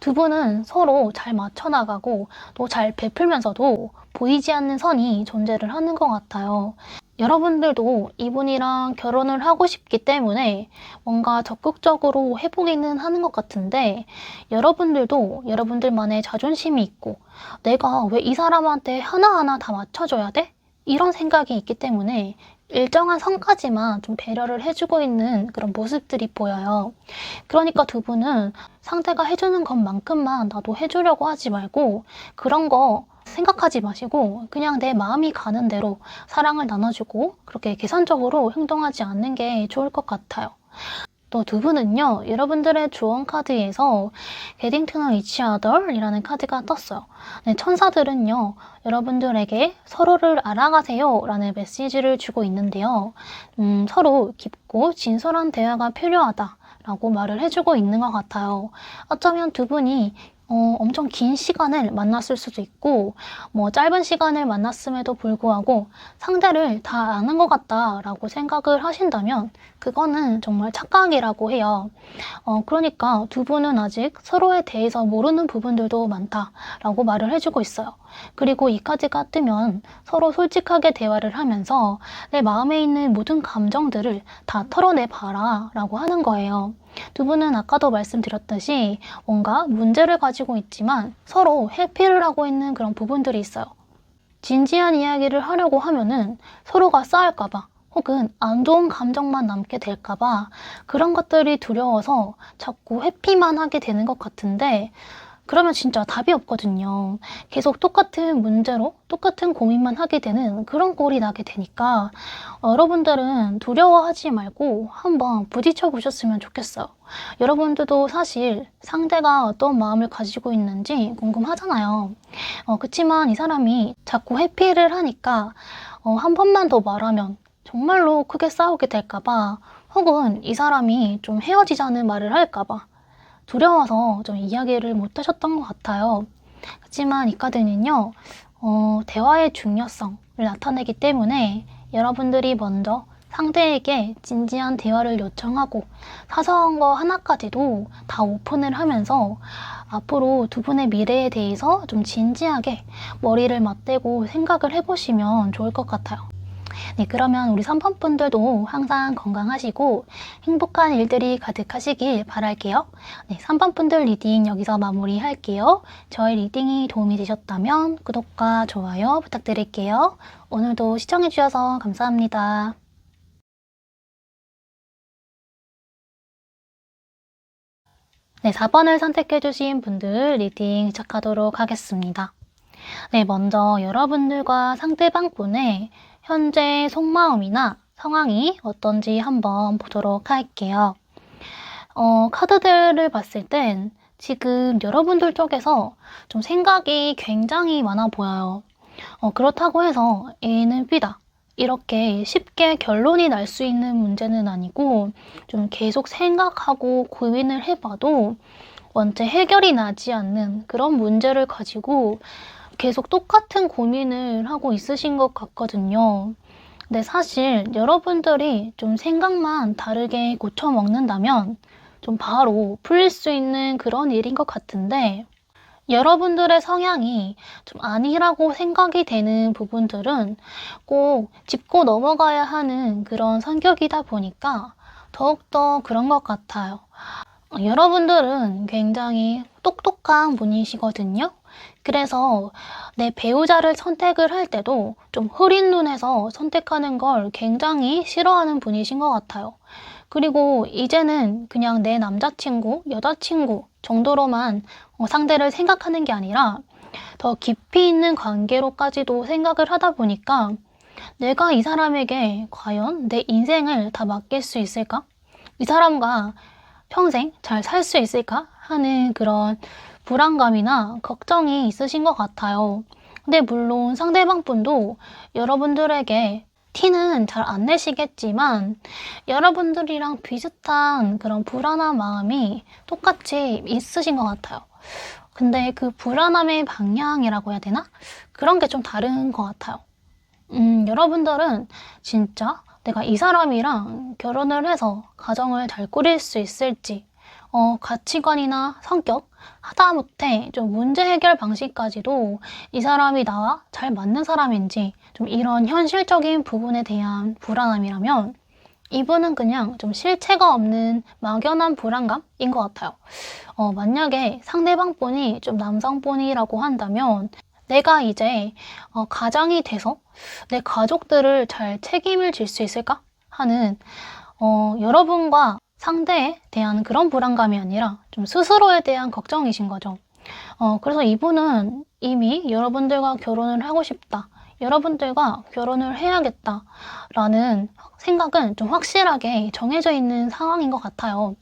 두 분은 서로 잘 맞춰나가고 또 잘 베풀면서도 보이지 않는 선이 존재를 하는 것 같아요. 여러분들도 이분이랑 결혼을 하고 싶기 때문에 뭔가 적극적으로 해보기는 하는 것 같은데, 여러분들도 여러분들만의 자존심이 있고 내가 왜 이 사람한테 하나하나 다 맞춰줘야 돼? 이런 생각이 있기 때문에 일정한 선까지만 좀 배려를 해주고 있는 그런 모습들이 보여요. 그러니까 두 분은 상대가 해주는 것만큼만 나도 해주려고 하지 말고, 그런 거 생각하지 마시고 그냥 내 마음이 가는 대로 사랑을 나눠주고 그렇게 계산적으로 행동하지 않는 게 좋을 것 같아요. 또 두 분은요, 여러분들의 조언 카드에서 Getting to know each other 이라는 카드가 떴어요. 네, 천사들은요, 여러분들에게 서로를 알아가세요 라는 메시지를 주고 있는데요. 서로 깊고 진솔한 대화가 필요하다 라고 말을 해주고 있는 것 같아요. 어쩌면 두 분이 엄청 긴 시간을 만났을 수도 있고, 짧은 시간을 만났음에도 불구하고 상대를 다 아는 것 같다라고 생각을 하신다면 그거는 정말 착각이라고 해요. 그러니까 두 분은 아직 서로에 대해서 모르는 부분들도 많다라고 말을 해주고 있어요. 그리고 이 카드가 뜨면 서로 솔직하게 대화를 하면서 내 마음에 있는 모든 감정들을 다 털어내봐라 라고 하는 거예요. 두 분은 아까도 말씀드렸듯이 뭔가 문제를 가지고 있지만 서로 회피를 하고 있는 그런 부분들이 있어요. 진지한 이야기를 하려고 하면은 서로가 싸울까봐 혹은 안 좋은 감정만 남게 될까봐 그런 것들이 두려워서 자꾸 회피만 하게 되는 것 같은데, 그러면 진짜 답이 없거든요. 계속 똑같은 문제로 똑같은 고민만 하게 되는 그런 꼴이 나게 되니까 여러분들은 두려워하지 말고 한번 부딪혀 보셨으면 좋겠어요. 여러분들도 사실 상대가 어떤 마음을 가지고 있는지 궁금하잖아요. 그치만 이 사람이 자꾸 회피를 하니까 한 번만 더 말하면 정말로 크게 싸우게 될까봐, 혹은 이 사람이 좀 헤어지자는 말을 할까봐 두려워서 좀 이야기를 못 하셨던 것 같아요. 하지만 이 카드는요, 대화의 중요성을 나타내기 때문에 여러분들이 먼저 상대에게 진지한 대화를 요청하고 사소한 거 하나까지도 다 오픈을 하면서 앞으로 두 분의 미래에 대해서 좀 진지하게 머리를 맞대고 생각을 해보시면 좋을 것 같아요. 네, 그러면 우리 3번 분들도 항상 건강하시고 행복한 일들이 가득하시길 바랄게요. 네, 3번 분들 리딩 여기서 마무리할게요. 저희 리딩이 도움이 되셨다면 구독과 좋아요 부탁드릴게요. 오늘도 시청해주셔서 감사합니다. 네, 4번을 선택해주신 분들 리딩 시작하도록 하겠습니다. 네, 먼저 여러분들과 상대방 분의 현재 속마음이나 상황이 어떤지 한번 보도록 할게요. 카드들을 봤을 땐 지금 여러분들 쪽에서 좀 생각이 굉장히 많아 보여요. 그렇다고 해서 A는 B다, 이렇게 쉽게 결론이 날 수 있는 문제는 아니고, 좀 계속 생각하고 고민을 해봐도 원체 해결이 나지 않는 그런 문제를 가지고 계속 똑같은 고민을 하고 있으신 것 같거든요. 근데 사실 여러분들이 좀 생각만 다르게 고쳐 먹는다면 좀 바로 풀릴 수 있는 그런 일인 것 같은데, 여러분들의 성향이 좀 아니라고 생각이 되는 부분들은 꼭 짚고 넘어가야 하는 그런 성격이다 보니까 더욱더 그런 것 같아요. 여러분들은 굉장히 똑똑한 분이시거든요. 그래서 내 배우자를 선택을 할 때도 좀 흐린 눈에서 선택하는 걸 굉장히 싫어하는 분이신 것 같아요. 그리고 이제는 그냥 내 남자친구, 여자친구 정도로만 상대를 생각하는 게 아니라 더 깊이 있는 관계로까지도 생각을 하다 보니까 내가 이 사람에게 과연 내 인생을 다 맡길 수 있을까? 이 사람과 평생 잘 살 수 있을까? 하는 그런 불안감이나 걱정이 있으신 것 같아요. 근데 물론 상대방 분도 여러분들에게 티는 잘 안 내시겠지만 여러분들이랑 비슷한 그런 불안한 마음이 똑같이 있으신 것 같아요. 근데 그 불안함의 방향이라고 해야 되나? 그런 게 좀 다른 것 같아요. 여러분들은 진짜 내가 이 사람이랑 결혼을 해서 가정을 잘 꾸릴 수 있을지, 가치관이나 성격, 하다못해 좀 문제 해결 방식까지도 이 사람이 나와 잘 맞는 사람인지 좀 이런 현실적인 부분에 대한 불안함이라면 이분은 그냥 좀 실체가 없는 막연한 불안감인 것 같아요. 만약에 상대방 분이 좀 남성분이라고 한다면 내가 이제 가장이 돼서 내 가족들을 잘 책임을 질 수 있을까? 하는 여러분과 상대에 대한 그런 불안감이 아니라 좀 스스로에 대한 걱정이신 거죠. 그래서 이분은 이미 여러분들과 결혼을 하고 싶다. 여러분들과 결혼을 해야겠다라는 생각은 좀 확실하게 정해져 있는 상황인 것 같아요.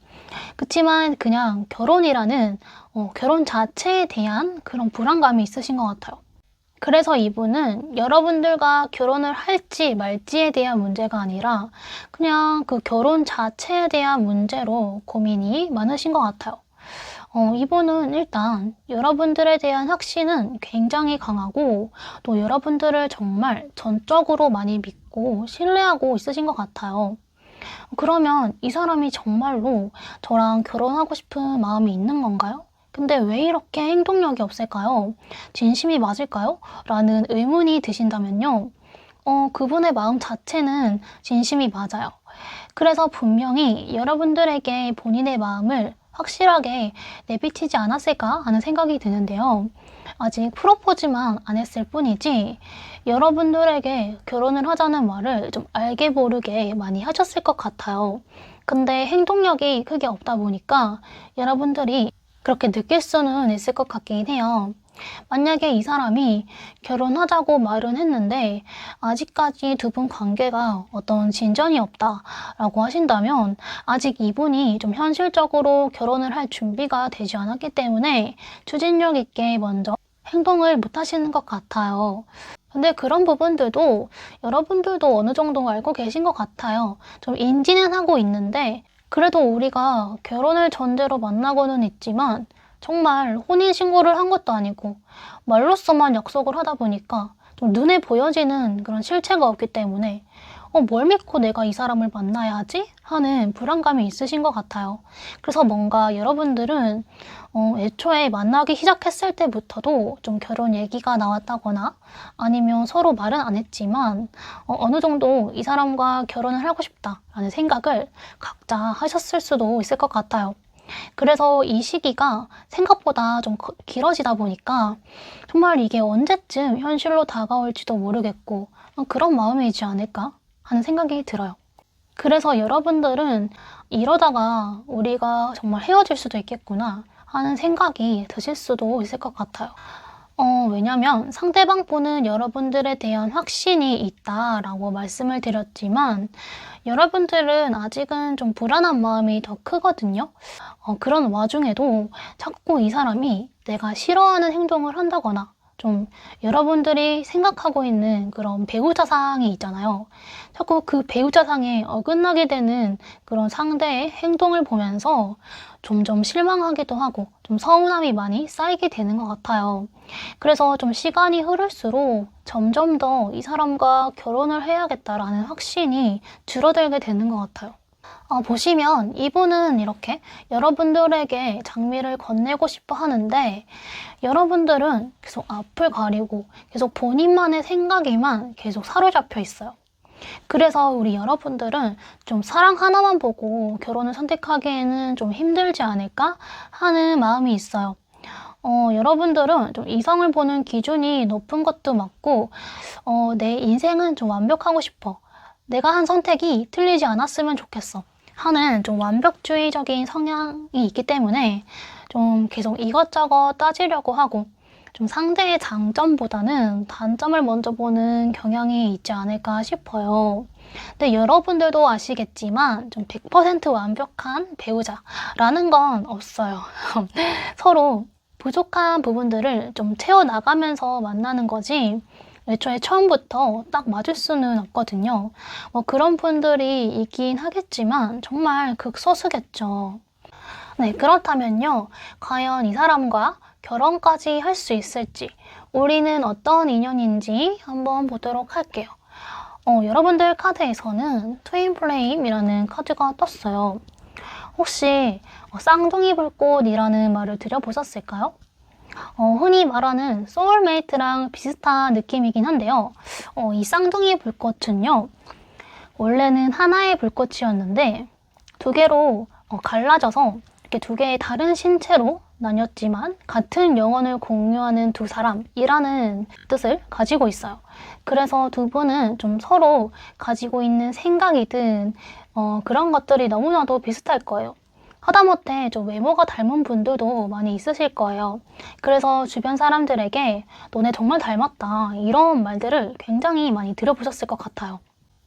그치만 그냥 결혼이라는 결혼 자체에 대한 그런 불안감이 있으신 것 같아요. 그래서 이분은 여러분들과 결혼을 할지 말지에 대한 문제가 아니라 그냥 그 결혼 자체에 대한 문제로 고민이 많으신 것 같아요. 이분은 일단 여러분들에 대한 확신은 굉장히 강하고 또 여러분들을 정말 전적으로 많이 믿고 신뢰하고 있으신 것 같아요. 그러면 이 사람이 정말로 저랑 결혼하고 싶은 마음이 있는 건가요? 근데 왜 이렇게 행동력이 없을까요? 진심이 맞을까요? 라는 의문이 드신다면요. 그분의 마음 자체는 진심이 맞아요. 그래서 분명히 여러분들에게 본인의 마음을 확실하게 내비치지 않았을까 하는 생각이 드는데요. 아직 프로포즈만 안 했을 뿐이지 여러분들에게 결혼을 하자는 말을 좀 알게 모르게 많이 하셨을 것 같아요. 근데 행동력이 크게 없다 보니까 여러분들이 그렇게 느낄 수는 있을 것 같긴 해요. 만약에 이 사람이 결혼하자고 말은 했는데 아직까지 두 분 관계가 어떤 진전이 없다라고 하신다면 아직 이분이 좀 현실적으로 결혼을 할 준비가 되지 않았기 때문에 추진력 있게 먼저 행동을 못 하시는 것 같아요. 근데 그런 부분들도 여러분들도 어느 정도 알고 계신 것 같아요. 좀 인지는 하고 있는데 그래도 우리가 결혼을 전제로 만나고는 있지만 정말 혼인신고를 한 것도 아니고 말로써만 약속을 하다 보니까 좀 눈에 보여지는 그런 실체가 없기 때문에 뭘 믿고 내가 이 사람을 만나야 하지? 하는 불안감이 있으신 것 같아요. 그래서 뭔가 여러분들은 애초에 만나기 시작했을 때부터도 좀 결혼 얘기가 나왔다거나 아니면 서로 말은 안 했지만 어느 정도 이 사람과 결혼을 하고 싶다라는 생각을 각자 하셨을 수도 있을 것 같아요. 그래서 이 시기가 생각보다 좀 길어지다 보니까 정말 이게 언제쯤 현실로 다가올지도 모르겠고 그런 마음이지 않을까 하는 생각이 들어요. 그래서 여러분들은 이러다가 우리가 정말 헤어질 수도 있겠구나 하는 생각이 드실 수도 있을 것 같아요. 왜냐면 상대방 분은 여러분들에 대한 확신이 있다라고 말씀을 드렸지만 여러분들은 아직은 좀 불안한 마음이 더 크거든요. 그런 와중에도 자꾸 이 사람이 내가 싫어하는 행동을 한다거나 좀 여러분들이 생각하고 있는 그런 배우자상이 있잖아요. 자꾸 그 배우자상에 어긋나게 되는 그런 상대의 행동을 보면서 점점 실망하기도 하고 좀 서운함이 많이 쌓이게 되는 것 같아요. 그래서 좀 시간이 흐를수록 점점 더 이 사람과 결혼을 해야겠다라는 확신이 줄어들게 되는 것 같아요. 보시면 이분은 이렇게 여러분들에게 장미를 건네고 싶어 하는데 여러분들은 계속 앞을 가리고 계속 본인만의 생각에만 계속 사로잡혀 있어요. 그래서 우리 여러분들은 좀 사랑 하나만 보고 결혼을 선택하기에는 좀 힘들지 않을까 하는 마음이 있어요. 여러분들은 좀 이성을 보는 기준이 높은 것도 맞고 내 인생은 좀 완벽하고 싶어. 내가 한 선택이 틀리지 않았으면 좋겠어. 하는 좀 완벽주의적인 성향이 있기 때문에 좀 계속 이것저것 따지려고 하고 좀 상대의 장점보다는 단점을 먼저 보는 경향이 있지 않을까 싶어요. 근데 여러분들도 아시겠지만 좀 100% 완벽한 배우자라는 건 없어요. 서로 부족한 부분들을 좀 채워나가면서 만나는 거지 애초에 처음부터 딱 맞을 수는 없거든요. 그런 분들이 있긴 하겠지만 정말 극소수겠죠. 네, 그렇다면요. 과연 이 사람과 결혼까지 할 수 있을지 우리는 어떤 인연인지 한번 보도록 할게요. 여러분들 카드에서는 트윈 플레임이라는 카드가 떴어요. 혹시 쌍둥이 불꽃이라는 말을 들어보셨을까요? 흔히 말하는 소울메이트랑 비슷한 느낌이긴 한데요. 이 쌍둥이 불꽃은요, 원래는 하나의 불꽃이었는데 두 개로 갈라져서 이렇게 두 개의 다른 신체로 나뉘었지만 같은 영혼을 공유하는 두 사람이라는 뜻을 가지고 있어요. 그래서 두 분은 좀 서로 가지고 있는 생각이든 그런 것들이 너무나도 비슷할 거예요. 하다못해 좀 외모가 닮은 분들도 많이 있으실 거예요. 그래서 주변 사람들에게 너네 정말 닮았다 이런 말들을 굉장히 많이 들어보셨을 것 같아요.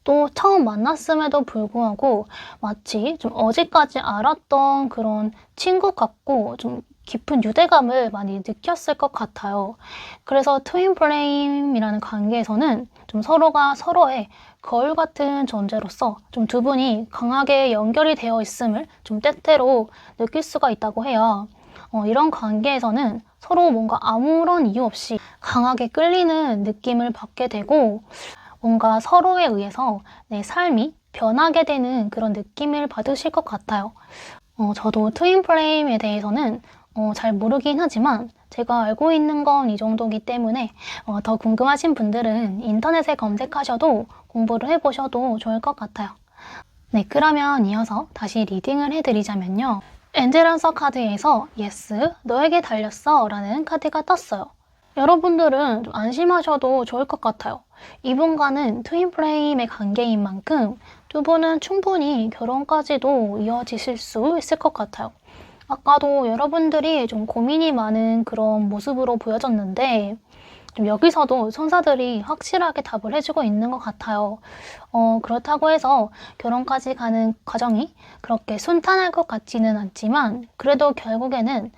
또 처음 만났음에도 불구하고 마치 좀 어제까지 알았던 그런 친구 같고 좀 깊은 유대감을 많이 느꼈을 것 같아요. 그래서 트윈 플레임이라는 관계에서는 좀 서로가 서로의 거울 같은 존재로서 좀 두 분이 강하게 연결이 되어 있음을 좀 때때로 느낄 수가 있다고 해요. 이런 관계에서는 서로 뭔가 아무런 이유 없이 강하게 끌리는 느낌을 받게 되고 뭔가 서로에 의해서 내 삶이 변하게 되는 그런 느낌을 받으실 것 같아요. 저도 트윈 플레임에 대해서는 잘 모르긴 하지만 제가 알고 있는 건 이 정도이기 때문에 더 궁금하신 분들은 인터넷에 검색하셔도 공부를 해보셔도 좋을 것 같아요. 네, 그러면 이어서 다시 리딩을 해드리자면요. 엔젤런서 카드에서 Yes, 너에게 달렸어 라는 카드가 떴어요. 여러분들은 좀 안심하셔도 좋을 것 같아요. 이분과는 트윈 플레임의 관계인 만큼 두 분은 충분히 결혼까지도 이어지실 수 있을 것 같아요. 아까도 여러분들이 좀 고민이 많은 그런 모습으로 보여졌는데 좀 여기서도 천사들이 확실하게 답을 해주고 있는 것 같아요. 그렇다고 해서 결혼까지 가는 과정이 그렇게 순탄할 것 같지는 않지만 그래도 결국에는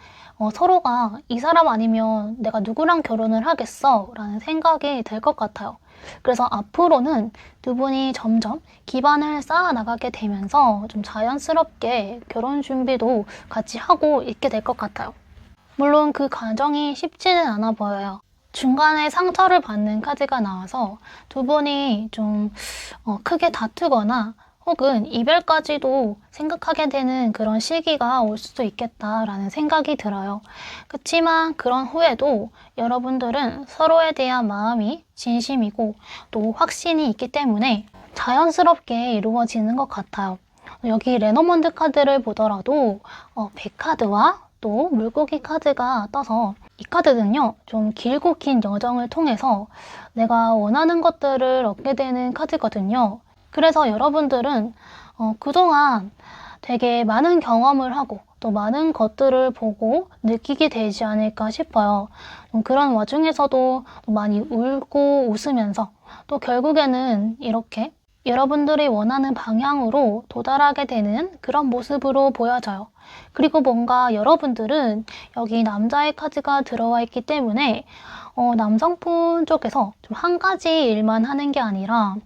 서로가 이 사람 아니면 내가 누구랑 결혼을 하겠어 라는 생각이 들 것 같아요. 그래서 앞으로는 두 분이 점점 기반을 쌓아 나가게 되면서 좀 자연스럽게 결혼 준비도 같이 하고 있게 될 것 같아요. 물론 그 과정이 쉽지는 않아 보여요. 중간에 상처를 받는 카드가 나와서 두 분이 좀 크게 다투거나 혹은 이별까지도 생각하게 되는 그런 시기가 올 수도 있겠다라는 생각이 들어요. 그렇지만 그런 후에도 여러분들은 서로에 대한 마음이 진심이고 또 확신이 있기 때문에 자연스럽게 이루어지는 것 같아요. 여기 레노먼드 카드를 보더라도 백카드와 또 물고기 카드가 떠서 이 카드는요, 좀 길고 긴 여정을 통해서 내가 원하는 것들을 얻게 되는 카드거든요. 그래서 여러분들은 그동안 되게 많은 경험을 하고 또 많은 것들을 보고 느끼게 되지 않을까 싶어요. 그런 와중에서도 많이 울고 웃으면서 또 결국에는 이렇게 여러분들이 원하는 방향으로 도달하게 되는 그런 모습으로 보여져요. 그리고 뭔가 여러분들은 여기 남자의 카드가 들어와 있기 때문에 남성분 쪽에서 좀 한 가지 일만 하는 게 아니라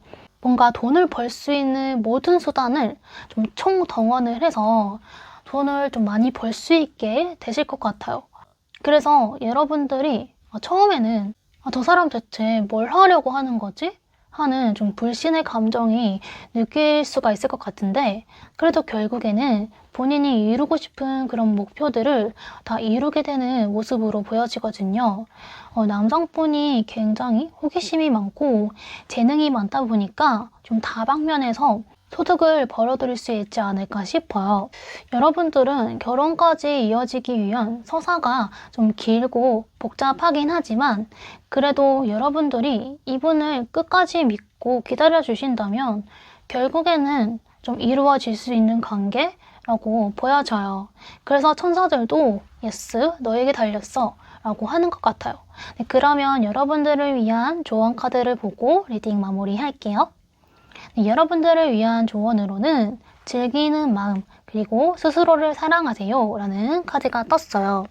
뭔가 돈을 벌 수 있는 모든 수단을 좀 총동원을 해서 돈을 좀 많이 벌 수 있게 되실 것 같아요. 그래서 여러분들이 처음에는 저 사람 대체 뭘 하려고 하는 거지? 하는 좀 불신의 감정이 느낄 수가 있을 것 같은데 그래도 결국에는 본인이 이루고 싶은 그런 목표들을 다 이루게 되는 모습으로 보여지거든요. 남성분이 굉장히 호기심이 많고 재능이 많다 보니까 좀 다방면에서 소득을 벌어들일 수 있지 않을까 싶어요. 여러분들은 결혼까지 이어지기 위한 서사가 좀 길고 복잡하긴 하지만 그래도 여러분들이 이분을 끝까지 믿고 기다려주신다면 결국에는 좀 이루어질 수 있는 관계라고 보여져요. 그래서 천사들도 예스, 너에게 달렸어 라고 하는 것 같아요. 네, 그러면 여러분들을 위한 조언 카드를 보고 리딩 마무리할게요. 네, 여러분들을 위한 조언으로는 즐기는 마음 그리고 스스로를 사랑하세요 라는 카드가 떴어요.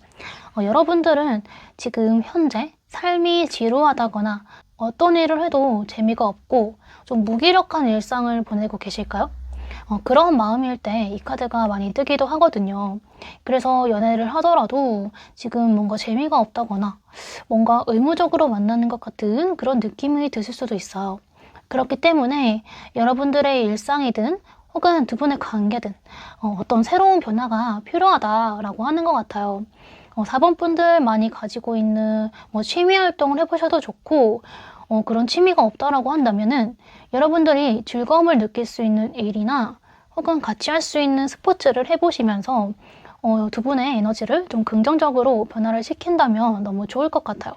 여러분들은 지금 현재 삶이 지루하다거나 어떤 일을 해도 재미가 없고 좀 무기력한 일상을 보내고 계실까요? 그런 마음일 때 이 카드가 많이 뜨기도 하거든요. 그래서 연애를 하더라도 지금 뭔가 재미가 없다거나 뭔가 의무적으로 만나는 것 같은 그런 느낌이 드실 수도 있어요. 그렇기 때문에 여러분들의 일상이든 혹은 두 분의 관계든 어떤 새로운 변화가 필요하다라고 하는 것 같아요. 4번 분들 많이 가지고 있는 취미 활동을 해보셔도 좋고, 그런 취미가 없다라고 한다면은 여러분들이 즐거움을 느낄 수 있는 일이나 혹은 같이 할 수 있는 스포츠를 해보시면서 두 분의 에너지를 좀 긍정적으로 변화를 시킨다면 너무 좋을 것 같아요.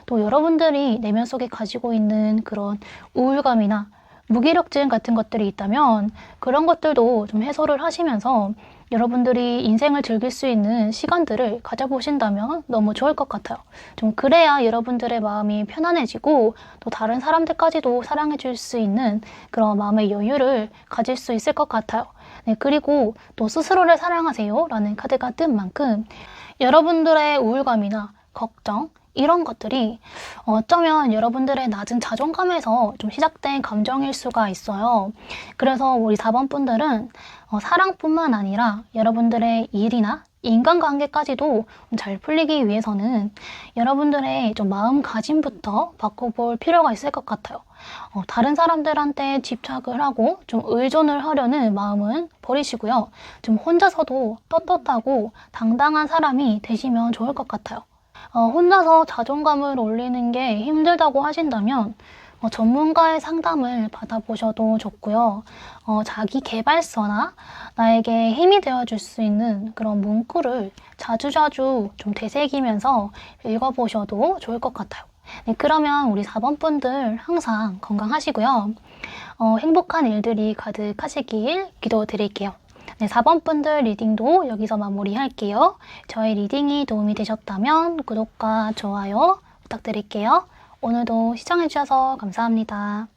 또 여러분들이 내면 속에 가지고 있는 그런 우울감이나 무기력증 같은 것들이 있다면 그런 것들도 좀 해소를 하시면서 여러분들이 인생을 즐길 수 있는 시간들을 가져보신다면 너무 좋을 것 같아요. 좀 그래야 여러분들의 마음이 편안해지고 또 다른 사람들까지도 사랑해 줄 수 있는 그런 마음의 여유를 가질 수 있을 것 같아요. 네, 그리고 또 스스로를 사랑하세요 라는 카드가 뜬 만큼 여러분들의 우울감이나 걱정, 이런 것들이 어쩌면 여러분들의 낮은 자존감에서 좀 시작된 감정일 수가 있어요. 그래서 우리 4번 분들은 사랑뿐만 아니라 여러분들의 일이나 인간관계까지도 잘 풀리기 위해서는 여러분들의 좀 마음가짐부터 바꿔볼 필요가 있을 것 같아요. 다른 사람들한테 집착을 하고 좀 의존을 하려는 마음은 버리시고요. 좀 혼자서도 떳떳하고 당당한 사람이 되시면 좋을 것 같아요. 혼자서 자존감을 올리는 게 힘들다고 하신다면 전문가의 상담을 받아보셔도 좋고요. 자기 개발서나 나에게 힘이 되어줄 수 있는 그런 문구를 자주자주 좀 되새기면서 읽어보셔도 좋을 것 같아요. 네, 그러면 우리 4번 분들 항상 건강하시고요. 행복한 일들이 가득하시길 기도드릴게요. 네, 4번 분들 리딩도 여기서 마무리할게요. 저의 리딩이 도움이 되셨다면 구독과 좋아요 부탁드릴게요. 오늘도 시청해주셔서 감사합니다.